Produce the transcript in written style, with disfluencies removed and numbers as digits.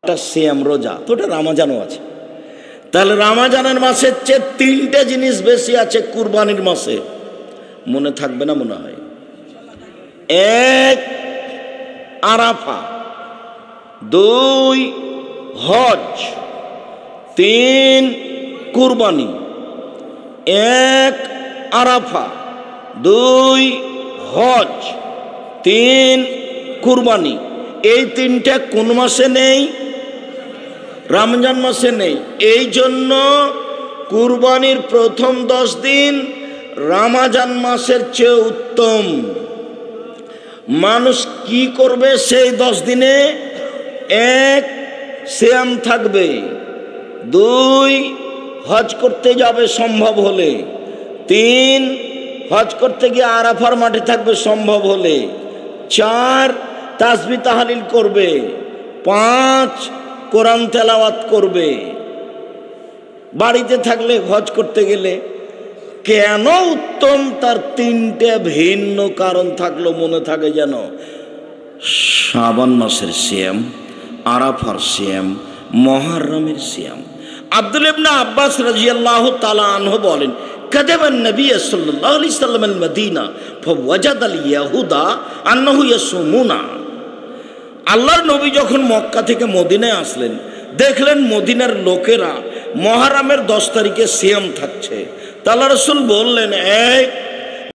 একটা সিয়াম রোজা, তো ওটা রামাজানও আছে। তাহলে রামাজানের মাসের চেয়ে তিনটে জিনিস বেশি আছে কুরবানির মাসে। মনে থাকবে না মনে হয়? এক, আরাফা। দুই, হজ। তিন, কুরবানি। এক, আরাফা। দুই, হজ। তিন, কুরবানি। এই তিনটা কোন মাসে নেই? রমজান মাসে নেই। এই জন্য কুরবানির প্রথম 10 দিন রমজান মাসের চেয়ে উত্তম। মানুষ কি করবে সেই 10 দিনে? এক, সিয়াম থাকবে। দুই, হজ করতে যাবে সম্ভব হলে। তিন, হজ করতে গিয়ে আরাফার মাঠে থাকবে সম্ভব হলে। চার, তাসবিহ তাহলিল করবে। পাঁচ, কোরআন তেলাওয়াত করবে। বাড়িতে থাকলে হজ করতে গেলে কেন উত্তম? তার তিনটে ভিন্ন কারণ থাকলো, মনে থাকে যেন। শাবান মাসের সিয়াম, আরাফার সিয়াম, মুহররমের সিয়াম। আব্দুল্লাহ ইবনে আব্বাস রাদিয়াল্লাহু তাআলা আনহু বলেন, কাযাবান নবী সাল্লাল্লাহু আলাইহি সাল্লাম আল মদিনা ফাওয়াজাদ আল ইয়াহুদা আন্নাহু ইয়াসুমুনা। আল্লাহর নবী যখন মক্কা থেকে মদিনায় আসলেন, দেখলেন মদিনার লোকেরা মুহররমের 10 তারিখে সিয়াম থাকছে। তা আল্লাহ রাসূল বললেন, এই